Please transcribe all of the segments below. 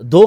2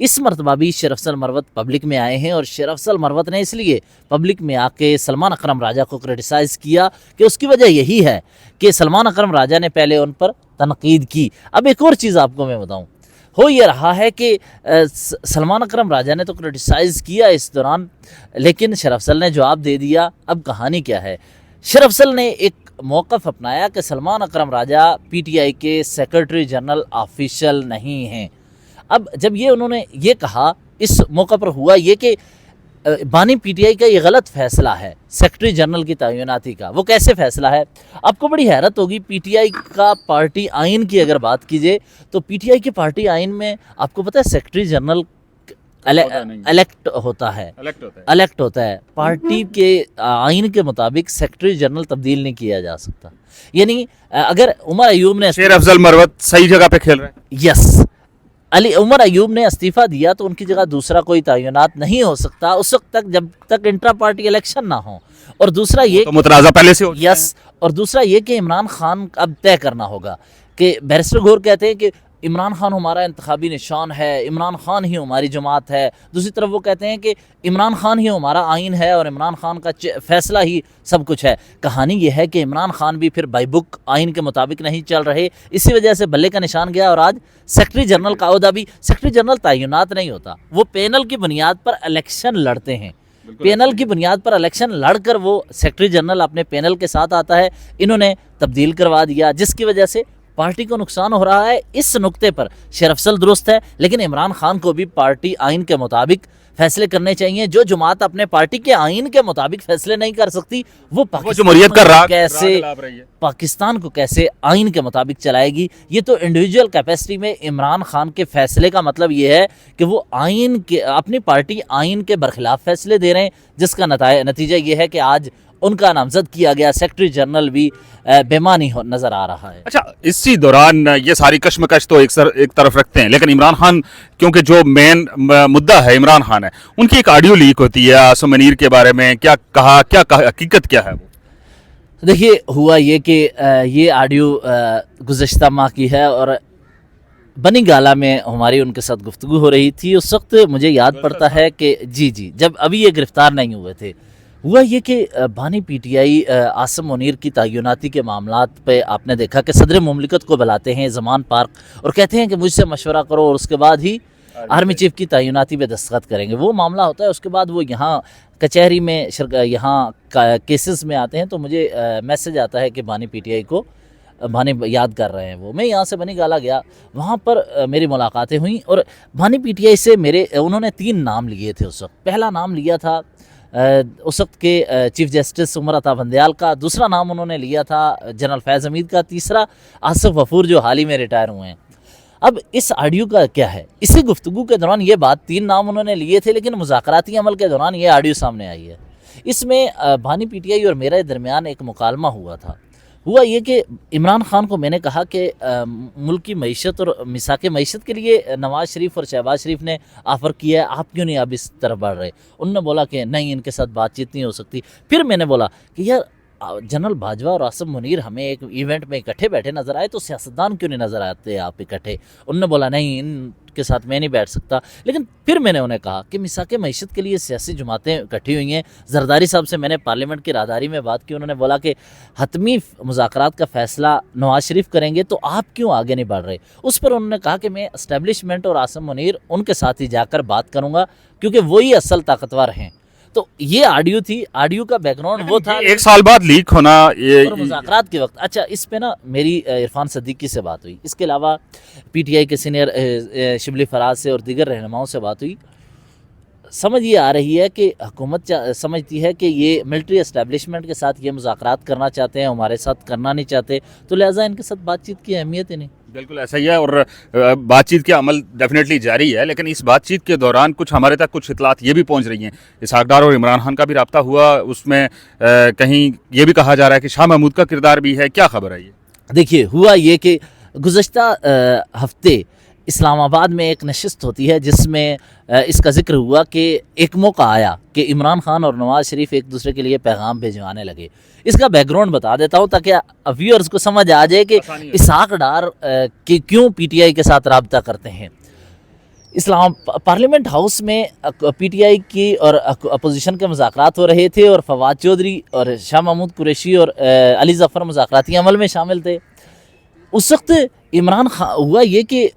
اس مرتبہ بھی شیر افضل مروت پبلک میں آئے ہیں اور شیر افضل مروت نے اس لیے پبلک میں آ کے سلمان اکرم راجہ کو کرٹیسائز کیا کہ اس کی وجہ یہی ہے کہ سلمان اکرم راجہ نے پہلے ان پر تنقید کی. اب ایک اور چیز آپ کو میں بتاؤں, ہو یہ رہا ہے کہ سلمان اکرم راجہ نے تو کرٹیسائز کیا اس دوران, لیکن شیر افضل نے جواب دے دیا. اب کہانی کیا ہے, شیر افضل نے ایک موقف اپنایا کہ سلمان اکرم راجہ پی ٹی آئی کے سیکرٹری جنرل آفیشیل نہیں ہیں. اب جب یہ انہوں نے یہ کہا, اس موقع پر ہوا یہ کہ بانی پی ٹی آئی کا یہ غلط فیصلہ ہے سیکرٹری جنرل کی تعیناتی کا. وہ کیسے فیصلہ ہے, آپ کو بڑی حیرت ہوگی. پی ٹی آئی کا پارٹی آئین کی اگر بات کیجئے تو پی ٹی آئی کی پارٹی آئین میں آپ کو پتہ ہے سیکرٹری جنرل الیکٹ ہوتا ہے. پارٹی کے آئین کے مطابق سیکرٹری جنرل تبدیل نہیں کیا جا سکتا. یعنی اگر عمر ایوب نے شیر افضل مروت صحیح جگہ پہ کھیل رہے ہیں. یس, عمر ایوب نے استعفیٰ دیا تو ان کی جگہ دوسرا کوئی تعینات نہیں ہو سکتا اس وقت تک جب تک انٹرا پارٹی الیکشن نہ ہو. اور دوسرا یہ تو متنازع پہلے سے ہو چکا ہے. یس, اور دوسرا یہ کہ عمران خان اب طے کرنا ہوگا کہ بیرسٹر گور کہتے ہیں کہ عمران خان ہمارا انتخابی نشان ہے, عمران خان ہی ہماری جماعت ہے. دوسری طرف وہ کہتے ہیں کہ عمران خان ہی ہمارا آئین ہے اور عمران خان کا فیصلہ ہی سب کچھ ہے. کہانی یہ ہے کہ عمران خان بھی پھر بائی بک آئین کے مطابق نہیں چل رہے, اسی وجہ سے بلے کا نشان گیا. اور آج سیکرٹری جنرل کا عہدہ بھی, سیکرٹری جنرل تعینات نہیں ہوتا, وہ پینل کی بنیاد پر الیکشن لڑتے ہیں. پینل کی بنیاد پر الیکشن لڑ کر وہ سیکرٹری جنرل اپنے پینل کے ساتھ آتا ہے. انہوں نے تبدیل کروا دیا جس کی وجہ سے پارٹی کو نقصان ہو رہا ہے. اس نقطے پر شیر افضل درست ہے, لیکن عمران خان کو بھی پارٹی آئین کے مطابق فیصلے کرنے چاہیے. جو جماعت اپنے پارٹی کے آئین کے مطابق فیصلے نہیں کر سکتی وہ جمہوریت کا راگ کیسے پاکستان کو کیسے آئین کے مطابق چلائے گی. یہ تو انڈیویجول کیپیسٹی میں عمران خان کے فیصلے کا مطلب یہ ہے کہ وہ آئین کے اپنی پارٹی آئین کے برخلاف فیصلے دے رہے ہیں, جس کا نتیجہ یہ ہے کہ آج ان کا نامزد کیا گیا سیکرٹری جنرل بھی بےمانی نظر آ رہا ہے. اچھا, اسی دوران یہ ساری کشمکش تو ایک طرف رکھتے ہیں, لیکن عمران خان کیونکہ جو مین مدعا ہے عمران خان ہے, ان کی ایک آڈیو لیک ہوتی ہے عاصم منیر کے بارے میں. کیا کہا حقیقت کیا ہے وہ؟ دیکھیے, ہوا یہ کہ یہ آڈیو گزشتہ ماہ کی ہے اور بنی گالا میں ہماری ان کے ساتھ گفتگو ہو رہی تھی. اس وقت مجھے یاد پڑتا ہے کہ جی جب ابھی یہ گرفتار نہیں ہوئے تھے, ہوا یہ کہ بانی P T I Asim Munir کی تعیناتی کے معاملات پہ آپ نے دیکھا کہ صدر مملکت کو بلاتے ہیں زمان پارک اور کہتے ہیں کہ مجھ سے مشورہ کرو اور اس کے بعد ہی آرمی چیف کی تعیناتی پہ دستخط کریں گے. وہ معاملہ ہوتا ہے, اس کے بعد وہ یہاں کچہری میں یہاں کیسز میں آتے ہیں تو مجھے میسج آتا ہے کہ بانی پی ٹی آئی کو بانی یاد کر رہے ہیں. وہ میں یہاں سے بنی گالا گیا, وہاں پر میری ملاقاتیں ہوئیں اور بانی پی ٹی آئی سے انہوں نے 3 نام لیے تھے اس وقت. پہلا نام لیا تھا اس وقت کے چیف جسٹس عمر عطا بندیال کا, دوسرا نام انہوں نے لیا تھا جنرل فیض حمید کا, تیسرا آصف غفور جو حال ہی میں ریٹائر ہوئے ہیں. اب اس آڈیو کا کیا ہے, اسی گفتگو کے دوران یہ بات 3 نام انہوں نے لیے تھے, لیکن مذاکراتی عمل کے دوران یہ آڈیو سامنے آئی ہے. اس میں بانی پی ٹی آئی اور میرے درمیان ایک مکالمہ ہوا تھا. ہوا یہ کہ عمران خان کو میں نے کہا کہ ملک کی معیشت اور مساق معیشت کے لیے نواز شریف اور شہباز شریف نے آفر کیا ہے, آپ کیوں نہیں اب اس طرف بڑھ رہے. انہوں نے بولا کہ نہیں, ان کے ساتھ بات چیت نہیں ہو سکتی. پھر میں نے بولا کہ یار جنرل باجوہ اور عاصم منیر ہمیں ایک ایونٹ میں اکٹھے بیٹھے نظر آئے تو سیاستدان کیوں نہیں نظر آتے آپ اکٹھے. انہوں نے بولا نہیں, ان کے ساتھ میں نہیں بیٹھ سکتا. لیکن پھر میں نے انہیں کہا کہ مساق معیشت کے لیے سیاسی جماعتیں اکٹھی ہوئی ہیں. زرداری صاحب سے میں نے پارلیمنٹ کی راہداری میں بات کی, انہوں نے بولا کہ حتمی مذاکرات کا فیصلہ نواز شریف کریں گے تو آپ کیوں آگے نہیں بڑھ رہے. اس پر انہوں نے کہا کہ میں اسٹیبلشمنٹ اور عاصم منیر ان کے ساتھ ہی جا کر بات کروں گا کیونکہ وہی اصل طاقتور ہیں. تو یہ آڈیو تھی, آڈیو کا بیک گراؤنڈ وہ تھا 1 سال بعد لیک ہونا اور مذاکرات کے وقت. اچھا, اس پہ نا میری عرفان صدیقی سے بات ہوئی, اس کے علاوہ پی ٹی آئی کے سینئر شبلی فراز سے اور دیگر رہنماؤں سے بات ہوئی. سمجھ یہ آ رہی ہے کہ حکومت سمجھتی ہے کہ یہ ملٹری اسٹیبلشمنٹ کے ساتھ یہ مذاکرات کرنا چاہتے ہیں, ہمارے ساتھ کرنا نہیں چاہتے, تو لہٰذا ان کے ساتھ بات چیت کی اہمیت ہی نہیں. بالکل ایسا ہی ہے, اور بات چیت کا عمل ڈیفینیٹلی جاری ہے. لیکن اس بات چیت کے دوران ہمارے تک کچھ اطلاعات یہ بھی پہنچ رہی ہیں, اسحاق ڈار اور عمران خان کا بھی رابطہ ہوا, اس میں کہیں یہ بھی کہا جا رہا ہے کہ شاہ محمود کا کردار بھی ہے. کیا خبر ہے یہ؟ دیکھیے, ہوا یہ کہ گزشتہ ہفتے اسلام آباد میں ایک نشست ہوتی ہے جس میں اس کا ذکر ہوا کہ ایک موقع آیا کہ عمران خان اور نواز شریف ایک دوسرے کے لیے پیغام بھیجوانے لگے. اس کا بیک گراؤنڈ بتا دیتا ہوں تاکہ ویورز کو سمجھ آ جائے کہ اسحاق ڈار کیوں پی ٹی آئی کے ساتھ رابطہ کرتے ہیں. اسلام پارلیمنٹ ہاؤس میں پی ٹی آئی کی اور اپوزیشن کے مذاکرات ہو رہے تھے، اور فواد چودھری اور شاہ محمود قریشی اور علی ظفر مذاکراتی عمل میں شامل تھے۔ اس وقت عمران خان ہوا یہ کہ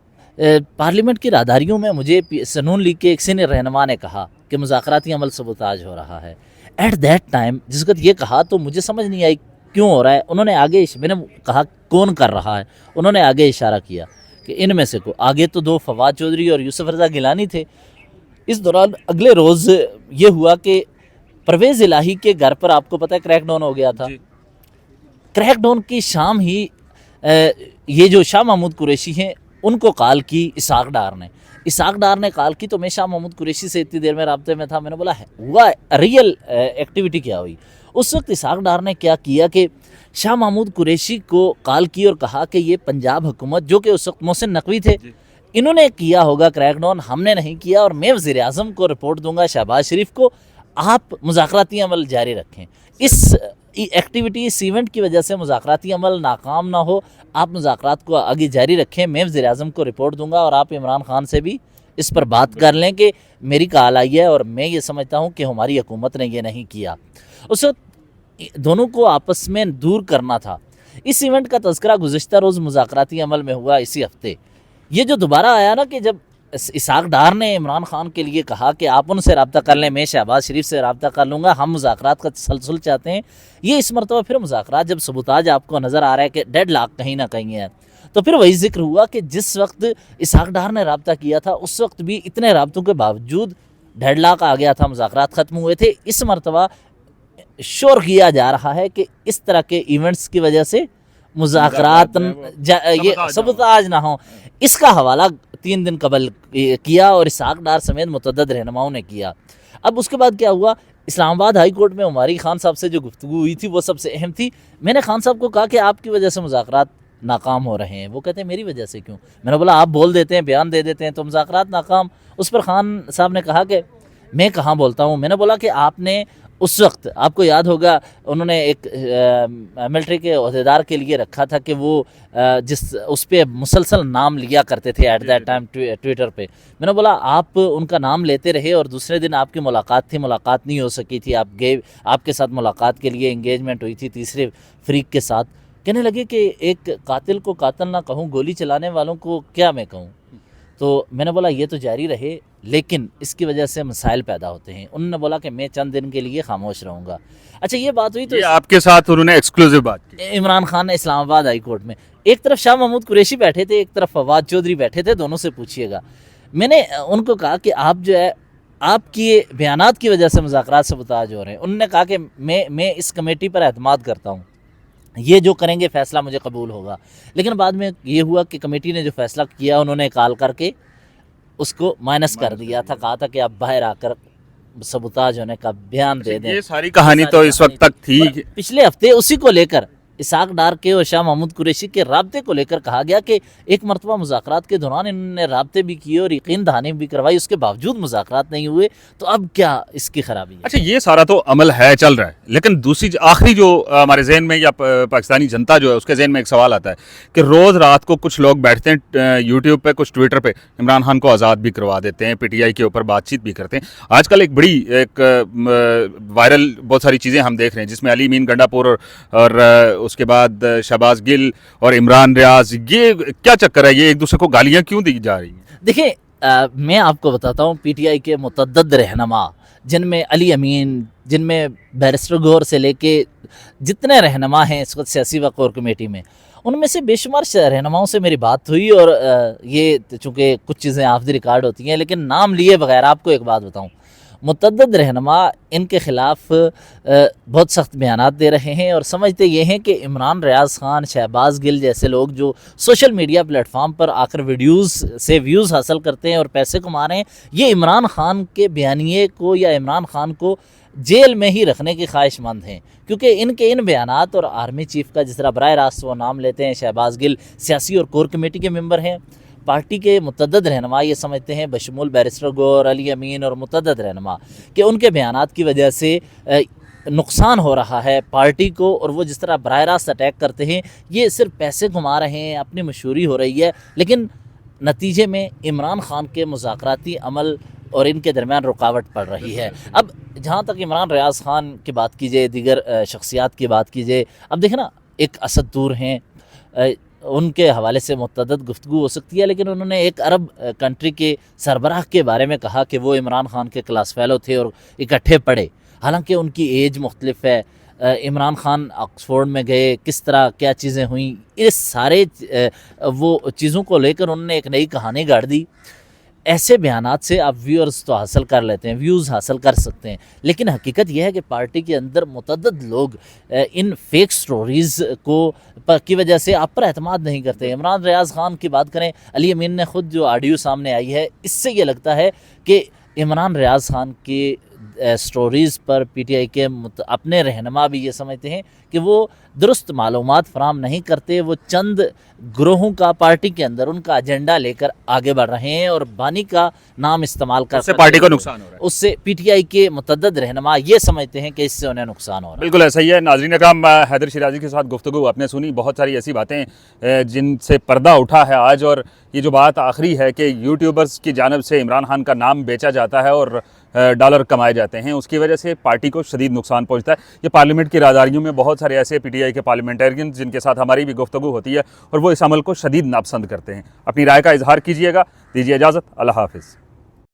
پارلیمنٹ کی راہداریوں میں مجھے سنون لیگ کے ایک سینئر رہنما نے کہا کہ مذاکراتی عمل سبوتاج ہو رہا ہے۔ ایٹ دیٹ ٹائم جس وقت یہ کہا تو مجھے سمجھ نہیں آئی کیوں ہو رہا ہے۔ انہوں نے آگے، میں نے کہا کون کر رہا ہے، انہوں نے آگے اشارہ کیا کہ ان میں سے کو آگے تو دو فواد چودھری اور یوسف رضا گیلانی تھے۔ اس دوران اگلے روز یہ ہوا کہ پرویز الہی کے گھر پر آپ کو پتہ ہے کریک ڈاؤن ہو گیا تھا۔ کریک ڈاؤن کی شام ہی یہ جو شاہ محمود قریشی ہیں ان کو کال کی اسحاق ڈار نے کال کی، تو میں شاہ محمود قریشی سے اتنی دیر میں رابطے میں تھا، میں نے بولا ہوا ریئل ایکٹیویٹی کیا ہوئی۔ اس وقت اسحاق ڈار نے کیا کیا کہ شاہ محمود قریشی کو کال کی اور کہا کہ یہ پنجاب حکومت، جو کہ اس وقت محسن نقوی تھے، انہوں نے کیا ہوگا کریک ڈاؤن، ہم نے نہیں کیا، اور میں وزیر اعظم کو رپورٹ دوں گا، شہباز شریف کو، آپ مذاکراتی عمل جاری رکھیں۔ اس ایکٹیویٹی، اس ایونٹ کی وجہ سے مذاکراتی عمل ناکام نہ ہو، آپ مذاکرات کو آگے جاری رکھیں، میں وزیر اعظم کو رپورٹ دوں گا، اور آپ عمران خان سے بھی اس پر بات کر لیں کہ میری کال آئی ہے اور میں یہ سمجھتا ہوں کہ ہماری حکومت نے یہ نہیں کیا۔ اس وقت دونوں کو آپس میں دور کرنا تھا۔ اس ایونٹ کا تذکرہ گزشتہ روز مذاکراتی عمل میں ہوا اسی ہفتے۔ یہ جو دوبارہ آیا نا کہ جب اسحاق ڈار نے عمران خان کے لیے کہا کہ آپ ان سے رابطہ کر لیں، میں شہباز شریف سے رابطہ کر لوں گا، ہم مذاکرات کا تسلسل چاہتے ہیں، یہ اس مرتبہ پھر مذاکرات جب سبوتاج آپ کو نظر آ رہا ہے کہ ڈیڈ لاک کہیں نہ کہیں ہے، تو پھر وہی ذکر ہوا کہ جس وقت اسحاق ڈار نے رابطہ کیا تھا اس وقت بھی اتنے رابطوں کے باوجود ڈیڈ لاک آ گیا تھا، مذاکرات ختم ہوئے تھے۔ اس مرتبہ شور کیا جا رہا ہے کہ اس طرح کے ایونٹس کی وجہ سے مذاکرات یہ سبوتاج نہ ہوں۔ اس کا حوالہ 3 دن قبل کیا اور اسحاق ڈار سمیت متعدد رہنماؤں نے کیا۔ اب اس کے بعد کیا ہوا، اسلام آباد ہائی کورٹ میں عماری خان صاحب سے جو گفتگو ہوئی تھی وہ سب سے اہم تھی۔ میں نے خان صاحب کو کہا کہ آپ کی وجہ سے مذاکرات ناکام ہو رہے ہیں۔ وہ کہتے ہیں میری وجہ سے کیوں؟ میں نے بولا آپ بول دیتے ہیں، بیان دے دیتے ہیں تو مذاکرات ناکام۔ اس پر خان صاحب نے کہا کہ میں کہاں بولتا ہوں۔ میں نے بولا کہ آپ نے اس وقت، آپ کو یاد ہوگا انہوں نے ایک ملٹری کے عہدیدار کے لیے رکھا تھا کہ وہ اس پہ مسلسل نام لیا کرتے تھے ایٹ دیٹ ٹائم ٹویٹر پہ۔ میں نے بولا آپ ان کا نام لیتے رہے اور دوسرے دن آپ کی ملاقات تھی، ملاقات نہیں ہو سکی تھی، آپ کے ساتھ ملاقات کے لیے انگیجمنٹ ہوئی تھی تیسرے فریق کے ساتھ۔ کہنے لگے کہ ایک قاتل کو قاتل نہ کہوں، گولی چلانے والوں کو کیا میں کہوں؟ تو میں نے بولا یہ تو جاری رہے لیکن اس کی وجہ سے مسائل پیدا ہوتے ہیں۔ انہوں نے بولا کہ میں چند دن کے لیے خاموش رہوں گا۔ اچھا یہ بات ہوئی تو یہ آپ کے ساتھ انہوں نے ایکسکلوزیو بات کی؟ عمران خان نے اسلام آباد ہائی کورٹ میں، ایک طرف شاہ محمود قریشی بیٹھے تھے، ایک طرف فواد چودھری بیٹھے تھے، دونوں سے پوچھیے گا۔ میں نے ان کو کہا کہ آپ جو ہے آپ کی بیانات کی وجہ سے مذاکرات سبوتاج ہو رہے ہیں۔ انہوں نے کہا کہ میں اس کمیٹی پر اعتماد کرتا ہوں، یہ جو کریں گے فیصلہ مجھے قبول ہوگا۔ لیکن بعد میں یہ ہوا کہ کمیٹی نے جو فیصلہ کیا انہوں نے کال کر کے اس کو مائنس کر دیا تھا، کہا تھا کہ آپ باہر آ کر سبوتاج ہونے کا بیان دے دیں۔ یہ ساری کہانی تو اس وقت تک تھی۔ پچھلے ہفتے اسی کو لے کر اسحاق ڈار کے اور شاہ محمود قریشی کے رابطے کو لے کر کہا گیا کہ ایک مرتبہ مذاکرات کے دوران انہوں نے رابطے بھی کیے اور یقین دہانی بھی کروائی، اس کے باوجود مذاکرات نہیں ہوئے، تو اب کیا اس کی خرابی ہے؟ اچھا یہ سارا تو عمل ہے، چل رہا ہے، لیکن دوسری آخری جو ہمارے ذہن میں یا پاکستانی جنتا جو ہے اس کے ذہن میں ایک سوال آتا ہے کہ روز رات کو کچھ لوگ بیٹھتے ہیں یوٹیوب پہ، کچھ ٹویٹر پہ عمران خان کو آزاد بھی کروا دیتے ہیں، پی ٹی آئی کے اوپر بات چیت بھی کرتے ہیں۔ آج کل ایک بڑی وائرل بہت ساری چیزیں ہم دیکھ رہے ہیں جس میں علی امین گنڈا پور اور اس کے بعد شہباز گل اور عمران ریاض، یہ کیا چکر ہے؟ یہ ایک دوسرے کو گالیاں کیوں دی جا رہی ہیں؟ دیکھیں میں آپ کو بتاتا ہوں، پی ٹی آئی کے متعدد رہنما جن میں علی امین، جن میں بیرسٹر گور سے لے کے جتنے رہنما ہیں اس وقت سیاسی و کور کمیٹی میں، ان میں سے بے شمار رہنماؤں سے میری بات ہوئی، اور یہ چونکہ کچھ چیزیں آف دی ریکارڈ ہوتی ہیں لیکن نام لیے بغیر آپ کو ایک بات بتاؤں، متعدد رہنما ان کے خلاف بہت سخت بیانات دے رہے ہیں اور سمجھتے یہ ہیں کہ عمران ریاض خان، شہباز گل جیسے لوگ جو سوشل میڈیا پلیٹ فارم پر آ کر ویڈیوز سے ویوز حاصل کرتے ہیں اور پیسے کما رہے ہیں، یہ عمران خان کے بیانیے کو یا عمران خان کو جیل میں ہی رکھنے کی خواہش مند ہیں، کیونکہ ان بیانات اور آرمی چیف کا جس طرح براہ راست وہ نام لیتے ہیں، شہباز گل سیاسی اور کور کمیٹی کے ممبر ہیں، پارٹی کے متعدد رہنما یہ سمجھتے ہیں بشمول بیرسٹر گور، علی امین اور متعدد رہنما کہ ان کے بیانات کی وجہ سے نقصان ہو رہا ہے پارٹی کو، اور وہ جس طرح براہ راست اٹیک کرتے ہیں یہ صرف پیسے کما رہے ہیں، اپنی مشہوری ہو رہی ہے، لیکن نتیجے میں عمران خان کے مذاکراتی عمل اور ان کے درمیان رکاوٹ پڑ رہی ہے. اب جہاں تک عمران ریاض خان کی بات کی جائے, دیگر شخصیات کی بات کی جائے, اب دیکھیں نا, ایک اسد دور ہیں, ان کے حوالے سے متعدد گفتگو ہو سکتی ہے, لیکن انہوں نے ایک عرب کنٹری کے سربراہ کے بارے میں کہا کہ وہ عمران خان کے کلاس فیلو تھے اور اکٹھے پڑھے, حالانکہ ان کی ایج مختلف ہے. عمران خان آکسفورڈ میں گئے, کس طرح کیا چیزیں ہوئیں, اس سارے وہ چیزوں کو لے کر انہوں نے ایک نئی کہانی گاڑ دی. ایسے بیانات سے آپ ویورز تو حاصل کر لیتے ہیں, ویوز حاصل کر سکتے ہیں, لیکن حقیقت یہ ہے کہ پارٹی کے اندر متعدد لوگ ان فیک سٹوریز کی وجہ سے آپ پر اعتماد نہیں کرتے. عمران ریاض خان کی بات کریں, علی امین نے خود جو آڈیو سامنے آئی ہے, اس سے یہ لگتا ہے کہ عمران ریاض خان کی stories per P T I کے اپنے رہنما بھی یہ سمجھتے ہیں کہ وہ درست معلومات فراہم نہیں کرتے, وہ چند گروہوں کا پارٹی کے اندر ان کا ایجنڈا لے کر آگے بڑھ رہے ہیں اور بانی کا نام استعمال کر, اس سے پارٹی کو نقصان ہو رہا ہے. اس سے پی ٹی آئی کے متعدد رہنما یہ سمجھتے ہیں کہ اس سے انہیں نقصان ہو رہا ہے. بالکل ایسا ہی ہے. ناظرین اکرام, حیدر شیرازی کے ساتھ گفتگو آپ نے سنی, بہت ساری ایسی باتیں جن سے پردہ اٹھا ہے آج, اور یہ جو بات آخری ہے کہ یوٹیوبرز کی جانب سے عمران خان کا نام بیچا جاتا ہے اور ڈالر کمائے جاتے ہیں, اس کی وجہ سے پارٹی کو شدید نقصان پہنچتا ہے. یہ پارلیمنٹ کی رازداریوں میں بہت سارے ایسے پی ٹی آئی کے پارلیمنٹیرین جن کے ساتھ ہماری بھی گفتگو ہوتی ہے اور وہ اس عمل کو شدید ناپسند کرتے ہیں. اپنی رائے کا اظہار کیجیے گا. دیجیے اجازت. اللہ حافظ.